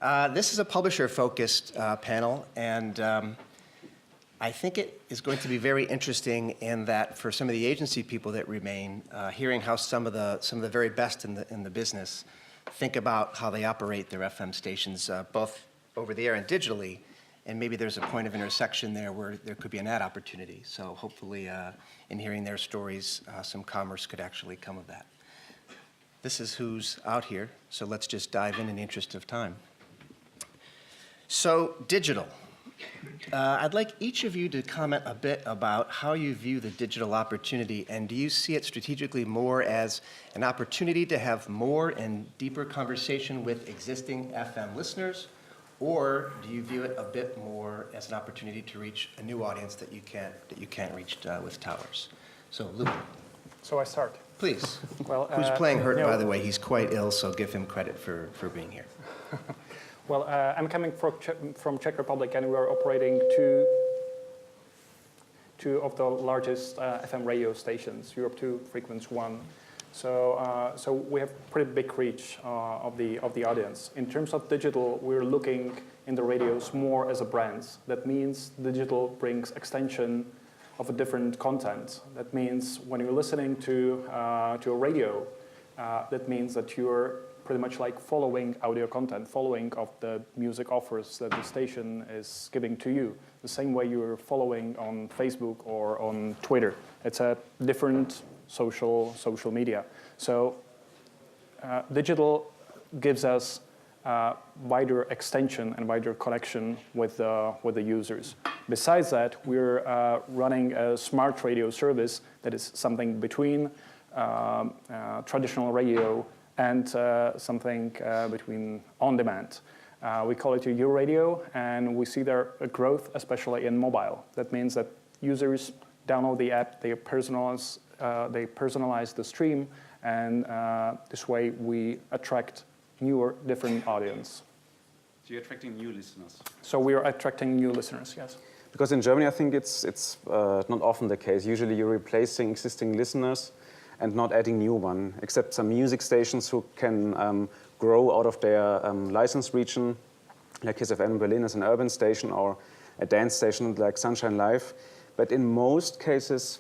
This is a publisher-focused panel, and I think it is going to be very interesting in that for some of the agency people that remain, hearing how some of the very best in the business think about how they operate their FM stations, both over the air and digitally, and maybe there's a point of intersection there where there could be an ad opportunity. So hopefully, in hearing their stories, some commerce could actually come of that. This is who's out here, so let's just dive in the interest of time. So, digital. I'd like each of you to comment a bit about how you view the digital opportunity, and do you see it strategically more as an opportunity to have more and deeper conversation with existing FM listeners, or do you view it a bit more as an opportunity to reach a new audience that you can't reach with towers? So, Luke. So I start. Please. Well, who's playing hurt, by the way? He's quite ill, so give him credit for being here. Well, I'm coming from Czech Republic, and we are operating two of the largest FM radio stations, Europe 2, Frequency 1. So we have pretty big reach of the audience. In terms of digital, we're looking in the radios more as a brand. That means digital brings extension of a different content. That means when you're listening to a radio, that means that you're pretty much like following audio content, following of the music offers that the station is giving to you, the same way you're following on Facebook or on Twitter. It's a different social media. So digital gives us wider extension and wider connection with the users. Besides that, we're running a smart radio service that is something between traditional radio and something between on-demand. We call it a U-radio, and we see there a growth, especially in mobile. That means that users download the app, they personalize the stream, and this way we attract newer, different audience. So you're attracting new listeners? So we are attracting new listeners, yes. Because in Germany, I think it's not often the case. Usually you're replacing existing listeners and not adding new one, except some music stations who can grow out of their license region, like Kiss FM Berlin is an urban station, or a dance station like Sunshine Live. But in most cases,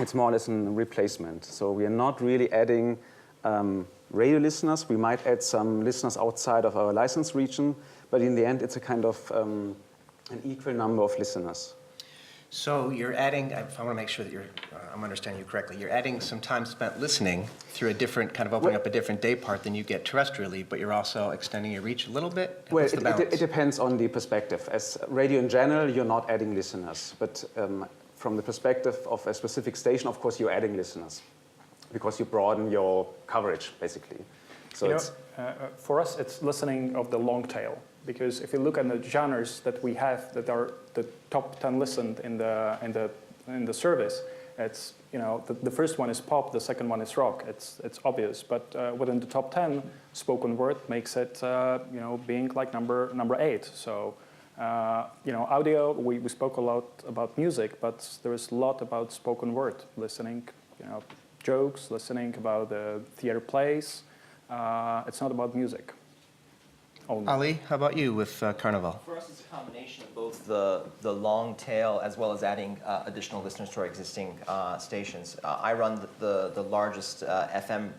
it's more or less a replacement. So we are not really adding radio listeners. We might add some listeners outside of our license region, but in the end, it's a kind of an equal number of listeners. So you're adding, if I want to make sure that I'm understanding you correctly, you're adding some time spent listening through a different, kind of opening up a different day part than you get terrestrially, but you're also extending your reach a little bit? Well, it depends on the perspective. As radio in general, you're not adding listeners, but from the perspective of a specific station, of course, you're adding listeners because you broaden your coverage, basically. So for us, it's listening of the long tail. Because if you look at the genres that we have that are the top 10 listened in the service, it's the first one is pop, the second one is rock. It's obvious, but within the top 10, spoken word makes it being like number 8. So audio, we spoke a lot about music, but there is a lot about spoken word, listening, jokes, listening about the theater plays. It's not about music. Ali, how about you with Carnival? For us, it's a combination of both the long tail as well as adding additional listeners to our existing stations. I run the largest FM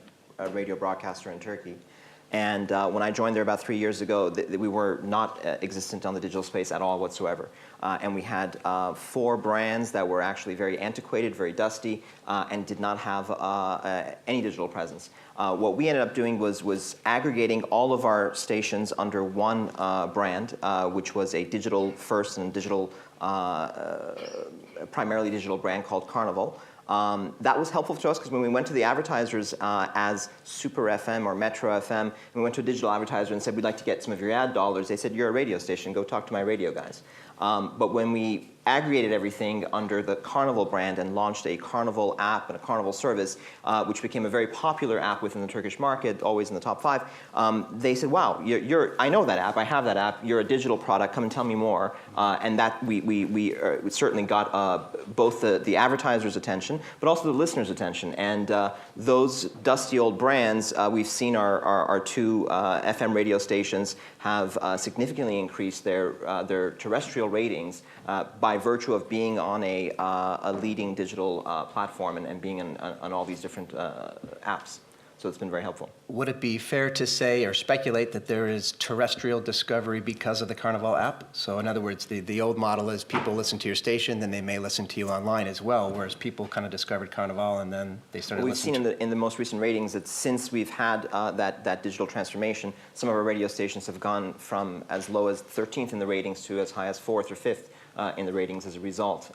radio broadcaster in Turkey. And when I joined there about 3 years ago, we were not existent on the digital space at all whatsoever. And we had 4 brands that were actually very antiquated, very dusty, and did not have any digital presence. What we ended up doing was aggregating all of our stations under one brand, which was a digital first and primarily digital brand called Carnival. That was helpful to us because when we went to the advertisers as Super FM or Metro FM, and we went to a digital advertiser and said, we'd like to get some of your ad dollars, they said, you're a radio station, go talk to my radio guys. But when we aggregated everything under the Carnival brand and launched a Carnival app and a Carnival service, which became a very popular app within the Turkish market, always in the top 5. They said, wow, I know that app, I have that app, you're a digital product, come and tell me more. And that we certainly got both the advertisers' attention, but also the listeners' attention. And those dusty old brands, we've seen our 2 FM radio stations have significantly increased their terrestrial ratings by virtue of being on a leading digital platform and being on all these different apps. So it's been very helpful. Would it be fair to say or speculate that there is terrestrial discovery because of the Carnival app? So in other words, the old model is people listen to your station, then they may listen to you online as well, whereas people kind of discovered Carnival and then they started listening. We've seen in the most recent ratings that since we've had that digital transformation, some of our radio stations have gone from as low as 13th in the ratings to as high as 4th or 5th in the ratings as a result,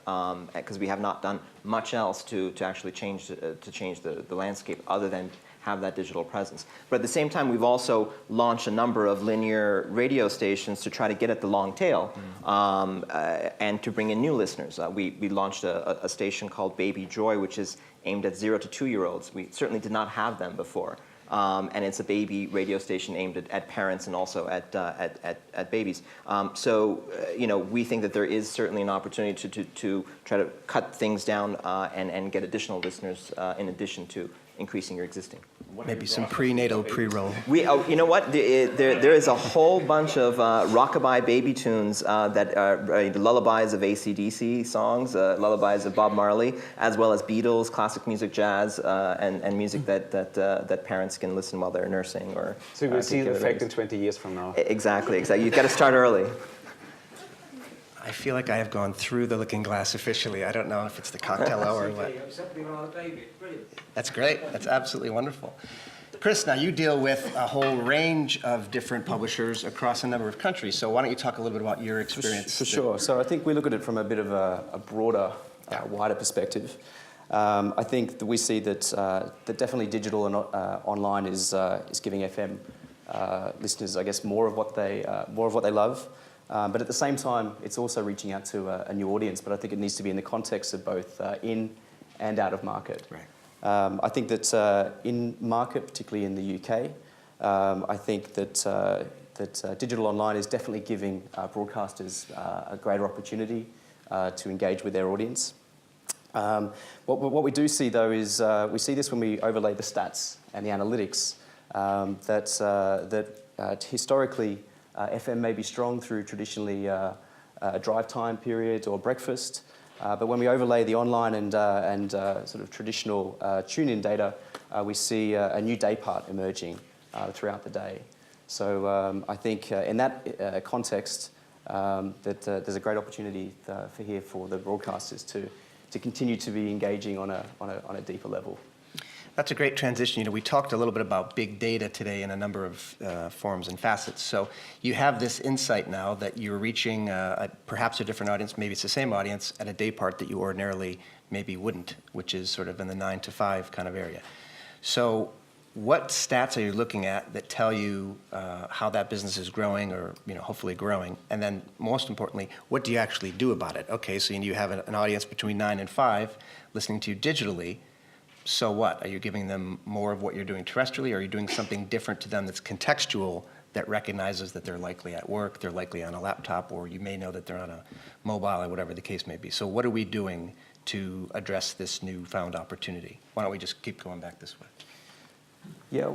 because we have not done much else to actually change the landscape other than have that digital presence. But at the same time, we've also launched a number of linear radio stations to try to get at the long tail and to bring in new listeners. We launched a station called Baby Joy, which is aimed at 0 to 2-year-olds. We certainly did not have them before. And it's a baby radio station aimed at parents and also at babies. We think that there is certainly an opportunity to try to cut things down and get additional listeners in addition to increasing your existing. Maybe some prenatal pre-roll. You know what? There is a whole bunch of rockabye baby tunes that are the lullabies of AC/DC songs, lullabies of Bob Marley, as well as Beatles, classic music, jazz, and music that parents can listen while they're nursing or. So we'll see the effect in 20 years from now. Exactly. You've got to start early. I feel like I have gone through the looking glass officially. I don't know if it's the cocktail hour or what. That's great. That's absolutely wonderful. Chris, now you deal with a whole range of different publishers across a number of countries. So why don't you talk a little bit about your experience? For sure. So I think we look at it from a bit of a broader, wider perspective. I think that we see that definitely digital and online is giving FM listeners, I guess, more of what they love. But at the same time, it's also reaching out to a new audience. But I think it needs to be in the context of both in and out of market. Right. I think that in market, particularly in the UK, I think that digital online is definitely giving broadcasters a greater opportunity to engage with their audience. What we do see, though, is we see this when we overlay the stats and the analytics, that historically, FM may be strong through traditionally a drive time period or breakfast, but when we overlay the online and sort of traditional tune-in data, we see a new day part emerging throughout the day. So I think in that context, that there's a great opportunity for the broadcasters to continue to be engaging on a deeper level. That's a great transition. We talked a little bit about big data today in a number of forms and facets. So you have this insight now that you're reaching perhaps a different audience, maybe it's the same audience, at a day part that you ordinarily maybe wouldn't, which is sort of in the 9 to 5 kind of area. So what stats are you looking at that tell you how that business is growing or hopefully growing? And then most importantly, what do you actually do about it? Okay, so you have an audience between 9 and 5 listening to you digitally. So what? Are you giving them more of what you're doing terrestrially? Or are you doing something different to them that's contextual that recognizes that they're likely at work, they're likely on a laptop, or you may know that they're on a mobile or whatever the case may be? So what are we doing to address this newfound opportunity? Why don't we just keep going back this way? Yeah,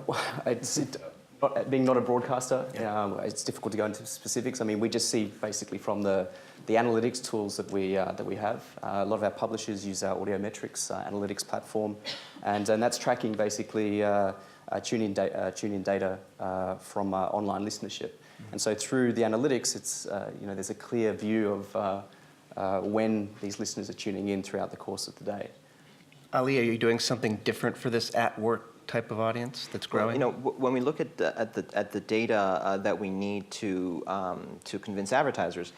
being not a broadcaster, it's difficult to go into specifics. I mean, we just see basically from the analytics tools that we have. A lot of our publishers use our Audiometrics analytics platform, and that's tracking basically tune-in data from online listenership. And so through the analytics, it's there's a clear view of when these listeners are tuning in throughout the course of the day. Ali, are you doing something different for this at-work type of audience that's growing? Well, when we look at the data that we need to convince advertisers,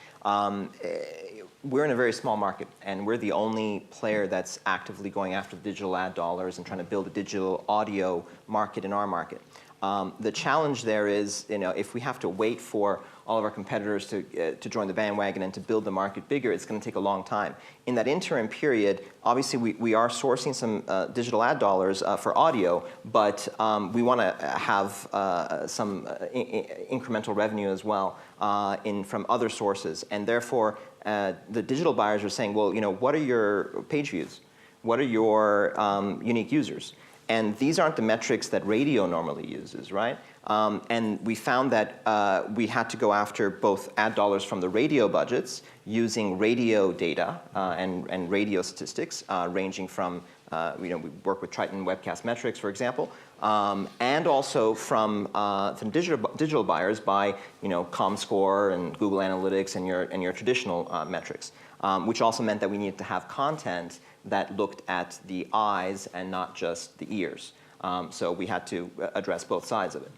we're in a very small market, and we're the only player that's actively going after digital ad dollars and trying to build a digital audio market in our market. The challenge there is, if we have to wait for all of our competitors to join the bandwagon and to build the market bigger, it's going to take a long time. In that interim period, obviously we are sourcing some digital ad dollars for audio, but we want to have some incremental revenue as well from other sources. And therefore, the digital buyers are saying, well, what are your page views? What are your unique users? And these aren't the metrics that radio normally uses, right? And we found that we had to go after both ad dollars from the radio budgets using radio data and radio statistics, ranging from, we work with Triton Webcast Metrics, for example, and also from digital buyers by, ComScore and Google Analytics and your traditional metrics, which also meant that we needed to have content that looked at the eyes and not just the ears. So we had to address both sides of it.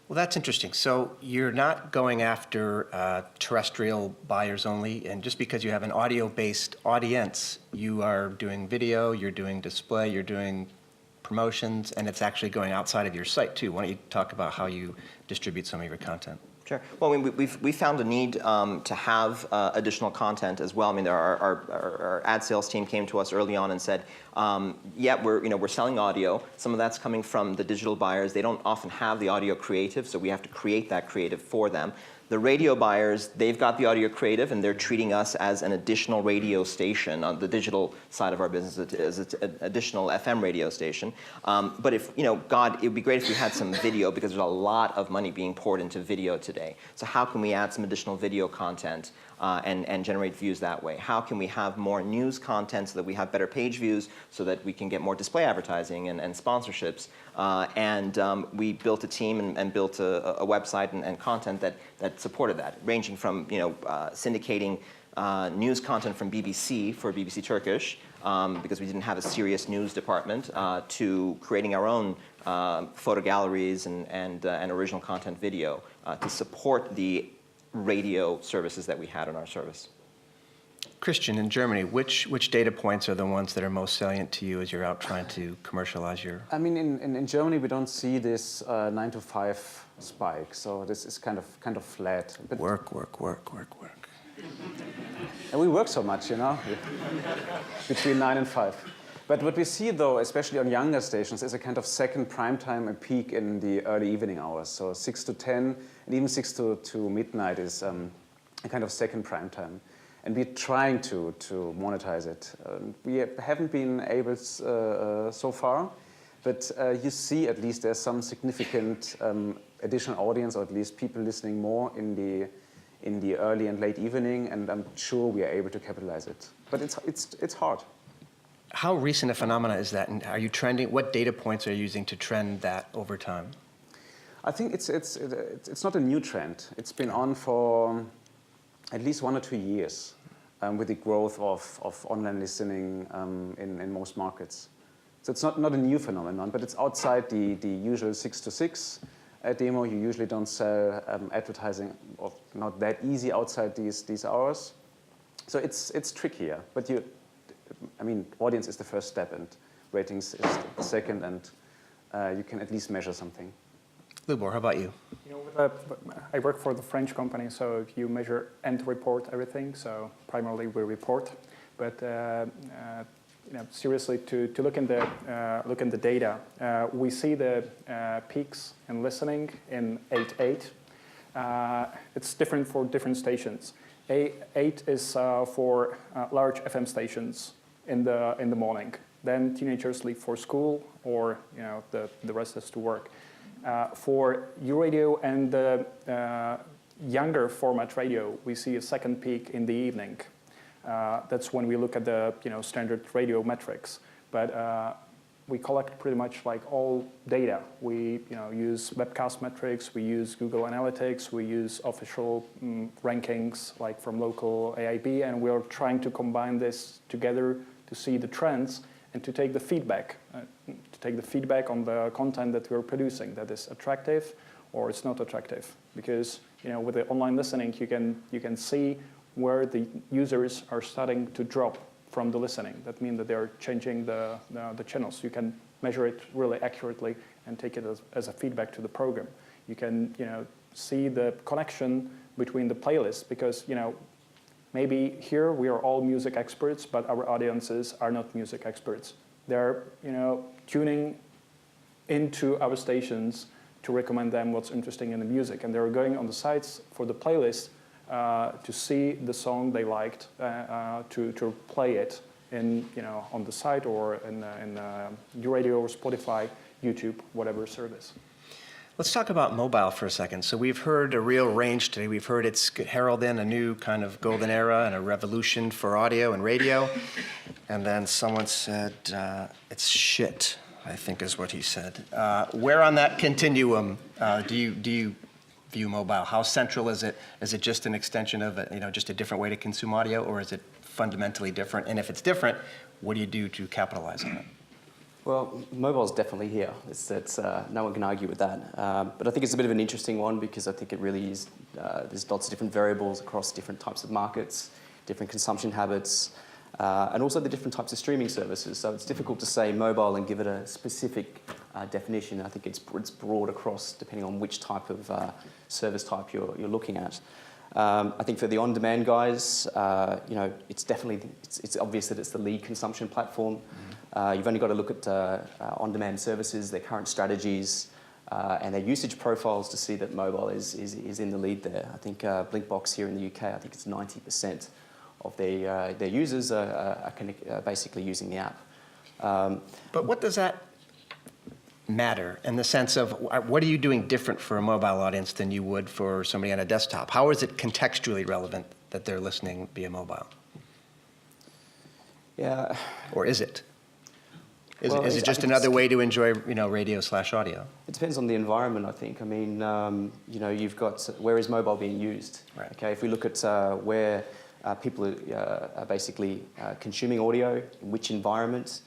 Well, that's interesting. So you're not going after terrestrial buyers only, and just because you have an audio-based audience, you are doing video, you're doing display, you're doing promotions, and it's actually going outside of your site too. Why don't you talk about how you distribute some of your content? Sure. Well, I mean, we found a need to have additional content as well. I mean, our ad sales team came to us early on and said, yeah, we're selling audio. Some of that's coming from the digital buyers. They don't often have the audio creative, so we have to create that creative for them. The radio buyers, they've got the audio creative, and they're treating us as an additional radio station on the digital side of our business, as an additional FM radio station. But if, God, it would be great if we had some video, because there's a lot of money being poured into video today. So how can we add some additional video content and generate views that way? How can we have more news content so that we have better page views, so that we can get more display advertising and sponsorships? We built a team and built a website and content that supported that, ranging from syndicating news content from BBC for BBC Turkish, because we didn't have a serious news department, to creating our own photo galleries and original content video to support the radio services that we had on our service. Christian, in Germany, which data points are the ones that are most salient to you as you're out trying to commercialize your... I mean, in Germany, we don't see this 9 to 5 spike, so this is kind of flat. But Work. and we work so much, between 9 and 5. But what we see, though, especially on younger stations, is a kind of second prime time, a peak in the early evening hours. So 6 to 10, and even 6 to midnight is a kind of second prime time. And we're trying to monetize it. We haven't been able so far, but you see at least there's some significant additional audience, or at least people listening more in the early and late evening, and I'm sure we are able to capitalize it. But it's hard. How recent a phenomena is that, and are you trending? What data points are you using to trend that over time? I think it's not a new trend. It's been on for at least 1 or 2 years, with the growth of online listening in most markets. So it's not a new phenomenon, but it's outside the usual 6 to 6 demo. You usually don't sell advertising, or not that easy outside these hours. So it's trickier, but audience is the first step, and ratings is the second, and you can at least measure something. Lubor, how about you? I work for the French company, so you measure and report everything. So primarily we report, but seriously, to look in the data, we see the peaks in listening in 8/8. It's different for different stations. 8 is for large FM stations in the morning. Then teenagers leave for school, or the rest is to work. For U-radio and the younger format radio, we see a second peak in the evening. That's when we look at the standard radio metrics. But we collect pretty much like all data. We use webcast metrics, we use Google Analytics, we use official rankings like from local AIB, and we're trying to combine this together to see the trends and to take the feedback. On the content that we're producing, that is attractive or it's not attractive. Because with the online listening, you can see where the users are starting to drop from the listening. That means that they're changing the channels. You can measure it really accurately and take it as a feedback to the program. You can see the connection between the playlists, because maybe here we are all music experts, but our audiences are not music experts. They're tuning into our stations to recommend them what's interesting in the music, and they're going on the sites for the playlist to see the song they liked, to play it in on the site or in radio or Spotify, YouTube, whatever service. Let's talk about mobile for a second. So we've heard a real range today. We've heard it's heralding a new kind of golden era and a revolution for audio and radio. And then someone said, it's shit, I think is what he said. Where on that continuum do you view mobile? How central is it? Is it just an extension of just a different way to consume audio, or is it fundamentally different? And if it's different, what do you do to capitalize on it? Well, mobile's definitely here. No one can argue with that. But I think it's a bit of an interesting one, because I think it really is, there's lots of different variables across different types of markets, different consumption habits, and also the different types of streaming services. So it's difficult to say mobile and give it a specific definition. I think it's broad across, depending on which type of service type you're looking at. I think for the on-demand guys, it's definitely, it's obvious that it's the lead consumption platform. You've only got to look at on-demand services, their current strategies, and their usage profiles to see that mobile is in the lead there. I think Blinkbox here in the UK, I think it's 90% of their users are basically using the app. But what does that matter in the sense of what are you doing different for a mobile audience than you would for somebody on a desktop? How is it contextually relevant that they're listening via mobile? Yeah. Or is it? Well, Is it just another way to enjoy, radio/audio? It depends on the environment, I think. I mean, you've got, where is mobile being used? Right. Okay, if we look at where people are basically consuming audio, in which environments,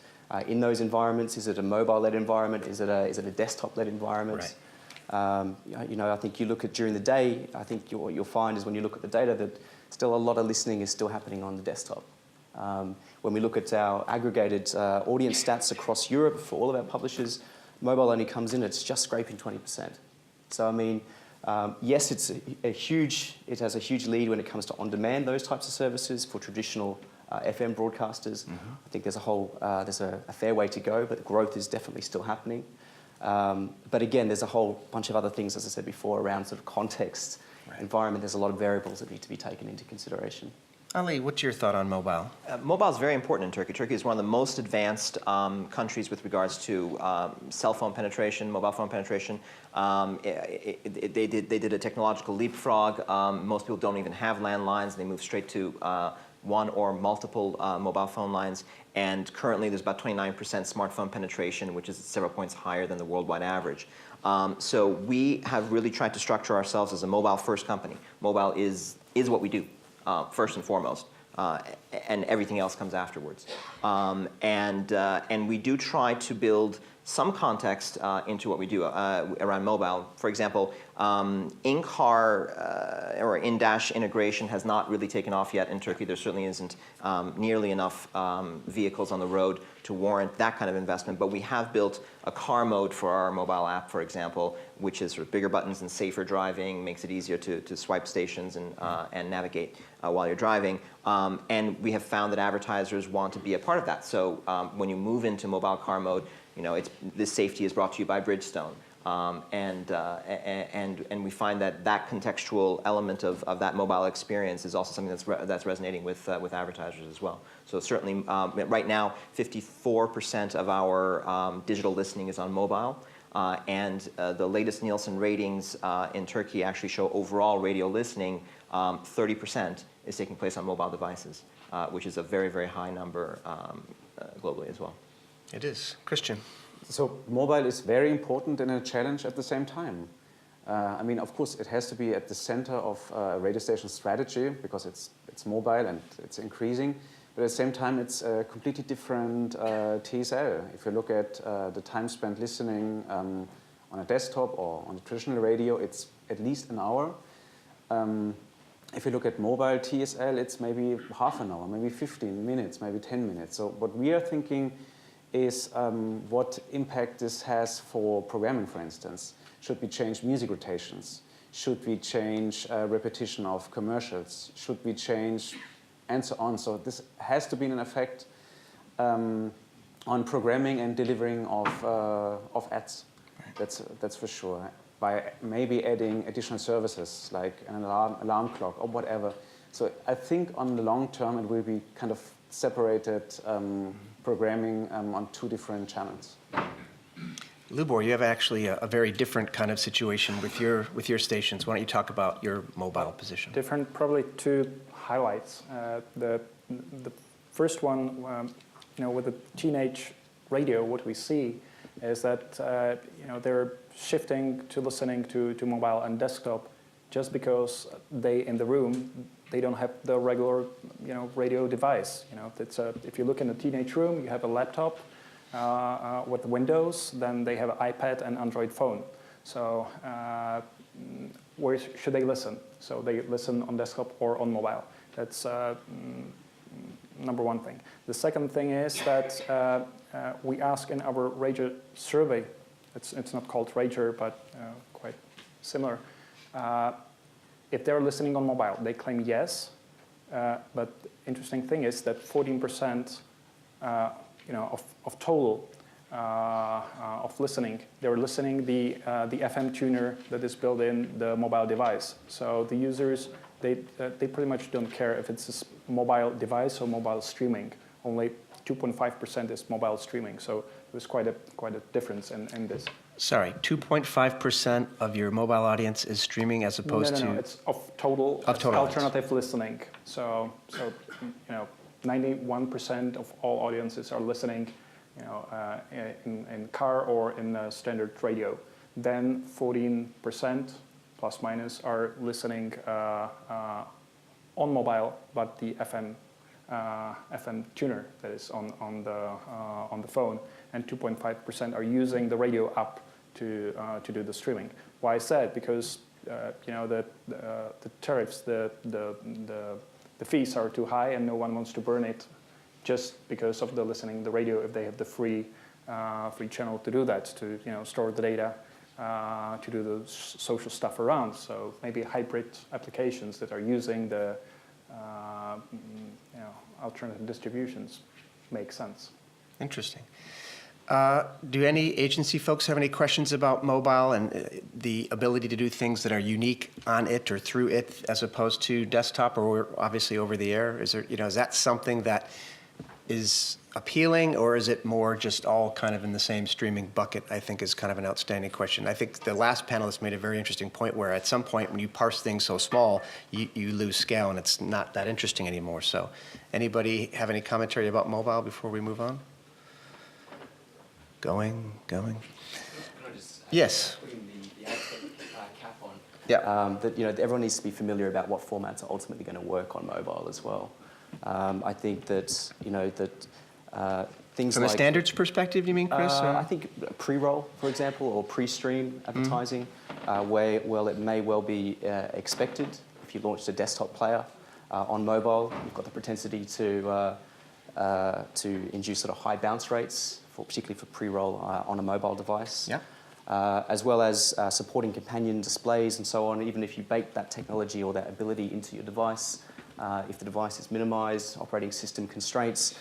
in those environments, is it a mobile-led environment? Is it a desktop-led environment? Right. I think you look at during the day, I think what you'll find is when you look at the data that still a lot of listening is still happening on the desktop. When we look at our aggregated audience stats across Europe for all of our publishers, mobile only comes in, it's just scraping 20%. So I mean, yes, it has a huge lead when it comes to on-demand, those types of services for traditional FM broadcasters. Mm-hmm. I think there's a fair way to go, but growth is definitely still happening. But again, there's a whole bunch of other things, as I said before, around sort of context, right, environment. There's a lot of variables that need to be taken into consideration. Ali, what's your thought on mobile? Mobile is very important in Turkey. Turkey is one of the most advanced countries with regards to cell phone penetration, mobile phone penetration. They did a technological leapfrog. Most people don't even have landlines. They move straight to one or multiple mobile phone lines. And currently there's about 29% smartphone penetration, which is several points higher than the worldwide average. So we have really tried to structure ourselves as a mobile-first company. Mobile is what we do. First and foremost, and everything else comes afterwards. And we do try to build some context into what we do around mobile. For example, in-car or in-dash integration has not really taken off yet in Turkey. There certainly isn't nearly enough vehicles on the road to warrant that kind of investment, but we have built a car mode for our mobile app, for example, which is sort of bigger buttons and safer driving, makes it easier to swipe stations and navigate while you're driving. And we have found that advertisers want to be a part of that. So when you move into mobile car mode, this safety is brought to you by Bridgestone. And we find that contextual element of that mobile experience is also something that's resonating with advertisers as well. So certainly, right now, 54% of our digital listening is on mobile, and the latest Nielsen ratings in Turkey actually show overall radio listening 30% is taking place on mobile devices, which is a very, very high number globally as well. It is. Christian. So mobile is very important and a challenge at the same time. I mean, of course, it has to be at the center of a radio station strategy because it's mobile and it's increasing. But at the same time, it's a completely different TSL. If you look at the time spent listening on a desktop or on a traditional radio, it's at least an hour. If you look at mobile TSL, it's maybe half an hour, maybe 15 minutes, maybe 10 minutes. So what we are thinking is what impact this has for programming, for instance. Should we change music rotations? Should we change repetition of commercials? Should we change, and so on? So this has to be an effect on programming and delivering of ads. That's for sure. By maybe adding additional services like an alarm clock or whatever. So I think on the long term it will be kind of separated programming on two different channels. Lubor, you have actually a very different kind of situation with your stations. Why don't you talk about your mobile position? Different, probably two highlights. The first one, with the teenage radio, what we see is that they're shifting to listening to mobile and desktop just because in the room they don't have the regular radio device. If you look in the teenage room, you have a laptop with Windows, then they have an iPad and Android phone. So where should they listen? So they listen on desktop or on mobile. That's number one thing. The second thing is that we ask in our Rager survey, it's not called Rager, but quite similar. If they're listening on mobile, they claim yes. But interesting thing is that 14% of total of listening, they're listening the FM tuner that is built in the mobile device. So the users, they pretty much don't care if it's a mobile device or mobile streaming. Only 2.5% is mobile streaming. So there's quite a difference in this. Sorry, 2.5% of your mobile audience is streaming as opposed to... No, it's of total alternative listening. So 91% of all audiences are listening, in car or in a standard radio. Then 14%, plus minus, are listening on mobile, but the FM tuner that is on the phone, and 2.5% are using the radio app to do the streaming. Why is that? Because the tariffs, the fees are too high, and no one wants to burn it just because of the listening the radio if they have the free channel to do that, to store the data, to do the social stuff around. So maybe hybrid applications that are using the alternative distributions make sense. Interesting. Do any agency folks have any questions about mobile and the ability to do things that are unique on it or through it as opposed to desktop or obviously over the air? Is there, is that something that is appealing, or is it more just all kind of in the same streaming bucket? I think is kind of an outstanding question. I think the last panelist made a very interesting point where at some point when you parse things so small, you lose scale and it's not that interesting anymore. So anybody have any commentary about mobile before we move on? Going. Yes. Putting the ad cap on. Yeah. That everyone needs to be familiar about what formats are ultimately going to work on mobile as well. I think that things From like a standards perspective, you mean, Chris? I think pre-roll, for example, or pre-stream advertising, where it may well be expected if you launched a desktop player on mobile. You've got the propensity to induce sort of high bounce rates, particularly for pre-roll on a mobile device. Yeah. As well as supporting companion displays and so on. Even if you bake that technology or that ability into your device, if the device is minimized, operating system constraints,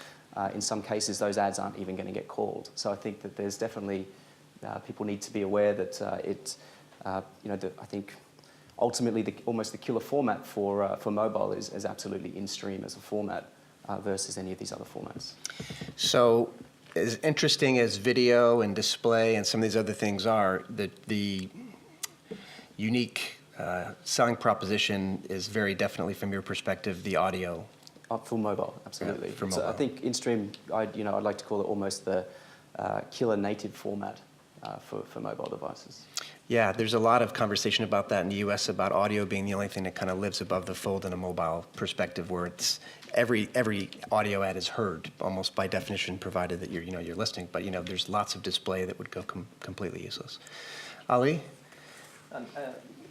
in some cases those ads aren't even going to get called. So I think that there's definitely, people need to be aware that I think ultimately almost the killer format for mobile is absolutely in-stream as a format versus any of these other formats. So as interesting as video and display and some of these other things are, the unique selling proposition is very definitely, from your perspective, the audio. For mobile, absolutely. Yeah, for mobile. So I think in-stream, I'd like to call it almost the killer native format for mobile devices. Yeah, there's a lot of conversation about that in the U.S. about audio being the only thing that kind of lives above the fold in a mobile perspective, where it's every audio ad is heard almost by definition, provided that you're listening. But there's lots of display that would go completely useless. Ali?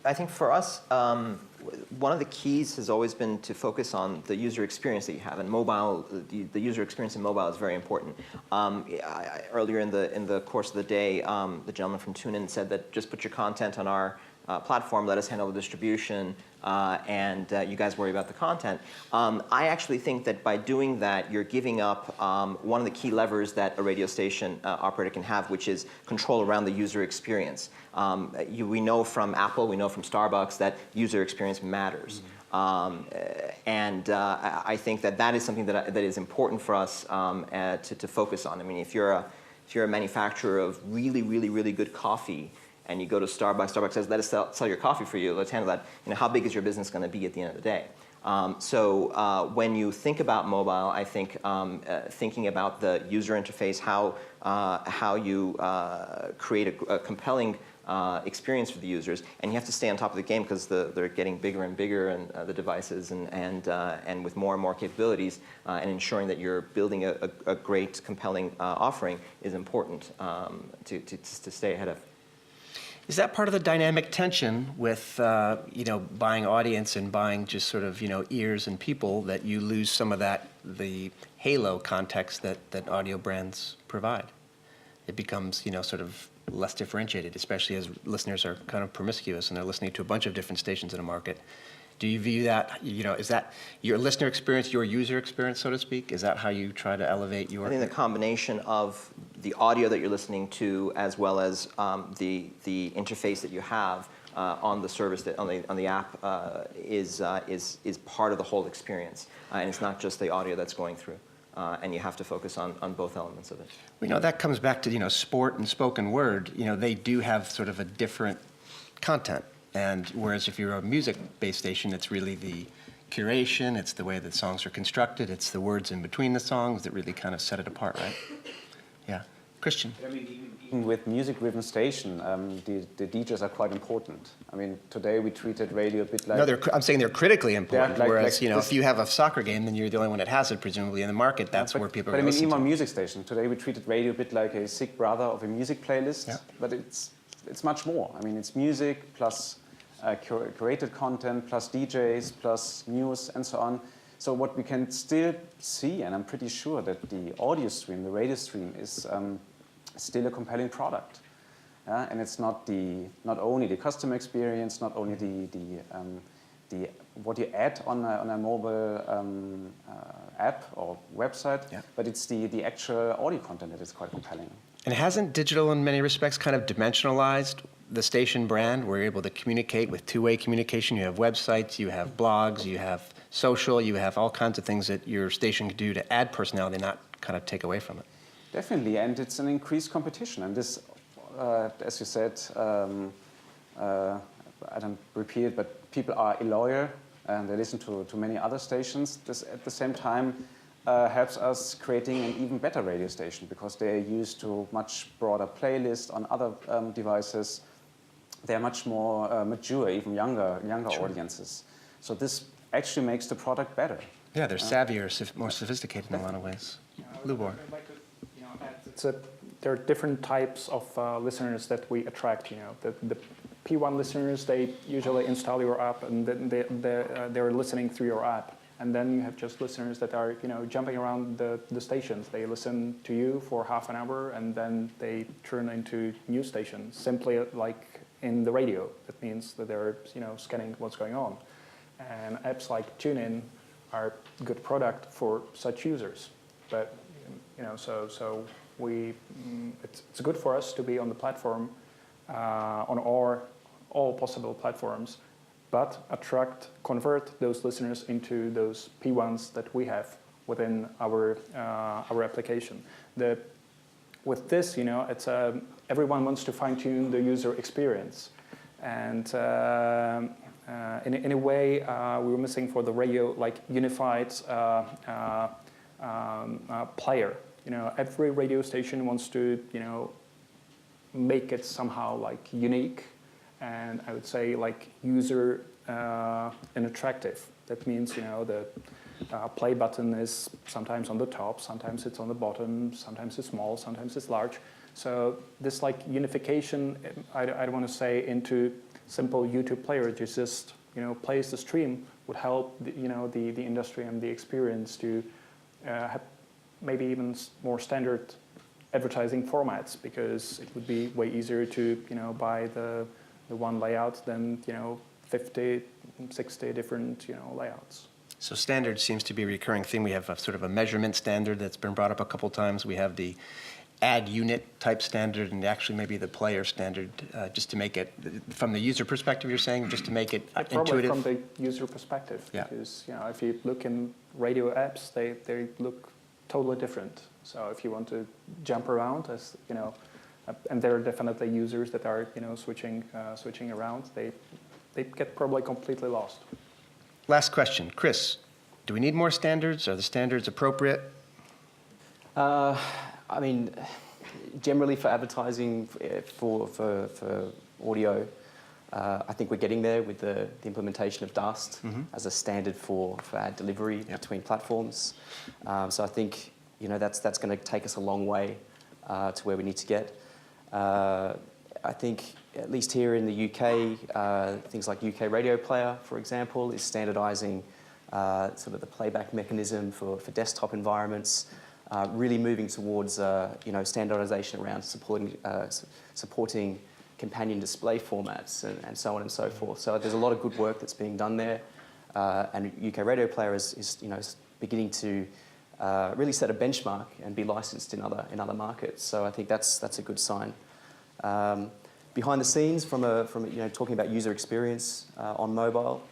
I think for us, one of the keys has always been to focus on the user experience that you have, and mobile. The user experience in mobile is very important. Earlier in the course of the day, the gentleman from TuneIn said that just put your content on our platform, let us handle the distribution, and you guys worry about the content. I actually think that by doing that, you're giving up one of the key levers that a radio station operator can have, which is control around the user experience. We know from Apple, we know from Starbucks that user experience matters. I think that is something that is important for us to focus on. I mean, if you're a manufacturer of really, really, really good coffee, and you go to Starbucks, Starbucks says, let us sell your coffee for you, let's handle that. How big is your business going to be at the end of the day? When you think about mobile, I think thinking about the user interface, how you create a compelling experience for the users, and you have to stay on top of the game because they're getting bigger and bigger, and the devices, and with more and more capabilities, and ensuring that you're building a great, compelling offering is important to stay ahead of. Is that part of the dynamic tension with buying audience and buying just sort of ears and people, that you lose some of the halo context that audio brands provide? It becomes sort of less differentiated, especially as listeners are kind of promiscuous and they're listening to a bunch of different stations in a market. Do you view that, is that your listener experience, your user experience, so to speak? Is that how you try to elevate your... I think the combination of the audio that you're listening to, as well as the interface that you have on the service, on the app, is part of the whole experience. And it's not just the audio that's going through. And you have to focus on both elements of it. That comes back to sport and spoken word. They do have sort of a different content. And whereas if you're a music-based station, it's really the curation, it's the way that songs are constructed, it's the words in between the songs that really kind of set it apart, right? Yeah. Christian? I mean, even with music-driven station, the DJs are quite important. I mean, today we treated radio a bit like... No, I'm saying they're critically important, Yeah, whereas, if you have a soccer game, then you're the only one that has it, presumably, in the market. That's where people are going to listen even to on music station, today we treated radio a bit like a sick brother of a music playlist, Yeah. but it's much more. I mean, it's music plus curated content, plus DJs, plus news, and so on. So what we can still see, and I'm pretty sure that the audio stream, the radio stream, is still a compelling product. And it's not only the customer experience, not only the what you add on a mobile app or website, Yeah. but it's the actual audio content that is quite compelling. And hasn't digital, in many respects, kind of dimensionalized the station brand? We're able to communicate with two-way communication. You have websites, you have blogs, you have social, you have all kinds of things that your station can do to add personality, not kind of take away from it. Definitely, and it's an increased competition. And this, as you said, I don't repeat it, but people are loyal and they listen to many other stations. This, at the same time, helps us creating an even better radio station because they are used to much broader playlists on other devices. They are much more mature, even younger Sure. audiences. So this actually makes the product better. Yeah, they're savvier, more sophisticated in a lot of ways. Lubor. I'd like to add, there are different types of listeners that we attract. The P1 listeners, they usually install your app and then they're listening through your app. And then you have just listeners that are jumping around the stations. They listen to you for half an hour and then they turn into news stations, simply like in the radio. That means that they're scanning what's going on. And apps like TuneIn are a good product for such users. But so it's good for us to be on the platform, on all possible platforms, but convert those listeners into those P1s that we have within our application. With this, it's everyone wants to fine-tune the user experience, and in a way, we were missing for the radio like unified player. Every radio station wants to make it somehow like unique, and I would say like user and attractive. That means the play button is sometimes on the top, sometimes it's on the bottom, sometimes it's small, sometimes it's large. So this like unification, I don't want to say into simple YouTube player, just plays the stream, would help the industry and the experience to have maybe even more standard advertising formats, because it would be way easier to buy the the one layout than 50, 60 different layouts. So standard seems to be a recurring theme. We have a sort of a measurement standard that's been brought up a couple times. We have the ad unit type standard and actually maybe the player standard, just to make it, from the user perspective you're saying, just to make it Probably intuitive? from the user perspective, Yeah. because if you look in radio apps, they look totally different. So if you want to jump around, as and there are definitely users that are switching around, they get probably completely lost. Last question. Chris, do we need more standards? Are the standards appropriate? I mean, generally for advertising, for audio, I think we're getting there with the implementation of DAST as a standard for ad delivery between platforms. So I think that's going to take us a long way to where we need to get. I think at least here in the UK, things like UK Radio Player, for example, is standardising sort of the playback mechanism for desktop environments. Really moving towards standardization around supporting companion display formats and so on and so forth. So there's a lot of good work that's being done there, and UK Radio Player is beginning to really set a benchmark and be licensed in other markets. So I think that's a good sign. Behind the scenes, from talking about user experience on mobile.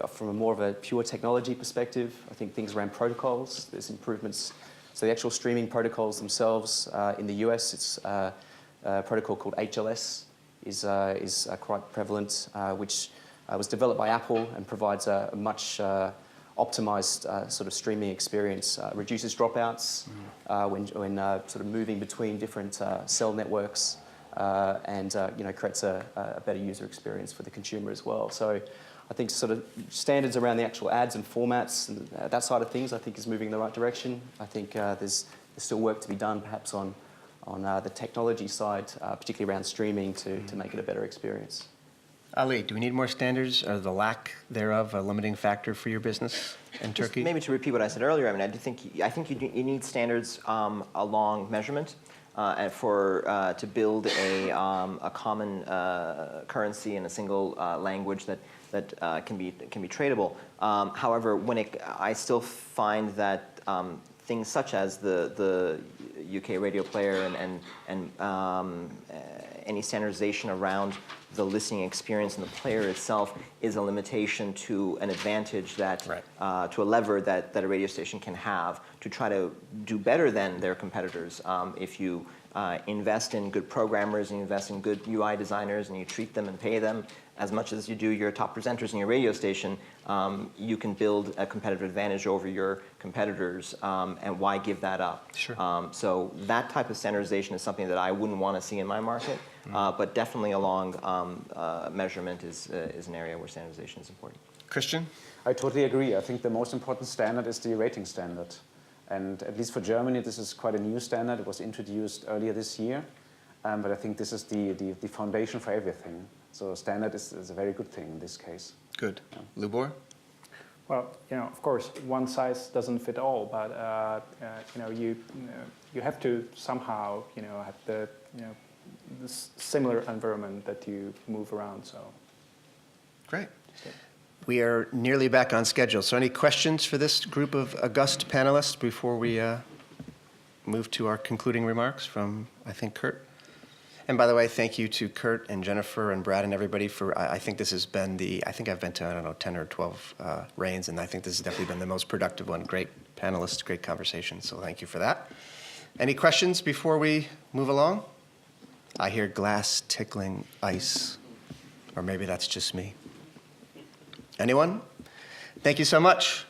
From a more of a pure technology perspective, I think things around protocols, there's improvements. So the actual streaming protocols themselves, in the US, it's a protocol called HLS is quite prevalent, which was developed by Apple and provides a much optimized sort of streaming experience, reduces dropouts when sort of moving between different cell networks, and creates a better user experience for the consumer as well. So I think sort of standards around the actual ads and formats and that side of things, I think, is moving in the right direction. I think there's still work to be done, perhaps on the technology side, particularly around streaming, to make it a better experience. Ali, do we need more standards? Or the lack thereof a limiting factor for your business in Turkey? Maybe to repeat what I said earlier, I mean, I think you need standards along measurement. And to build a common currency in a single language that can be tradable. However, I still find that things such as the UK Radio Player and any standardization around the listening experience and the player itself is a limitation to an advantage that to a lever that a radio station can have to try to do better than their competitors. If you invest in good programmers and you invest in good UI designers and you treat them and pay them as much as you do your top presenters in your radio station, you can build a competitive advantage over your competitors, and why give that up? Sure. So that type of standardization is something that I wouldn't want to see in my market, but definitely along measurement is an area where standardization is important. Christian? I totally agree. I think the most important standard is the rating standard. And at least for Germany, this is quite a new standard. It was introduced earlier this year. But I think this is the foundation for everything. So standard is a very good thing in this case. Good. Yeah. Lubor? Well, of course, one size doesn't fit all, but you have to somehow have the similar environment that you move around. So Great. We are nearly back on schedule. So any questions for this group of august panelists before we move to our concluding remarks from, I think, Kurt? And by the way, thank you to Kurt and Jennifer and Brad and everybody for, I think this has been I think I've been to, I don't know, 10 or 12 reigns, and I think this has definitely been the most productive one. Great panelists, great conversation, so thank you for that. Any questions before we move along? I hear glass tickling ice, or maybe that's just me. Anyone? Thank you so much.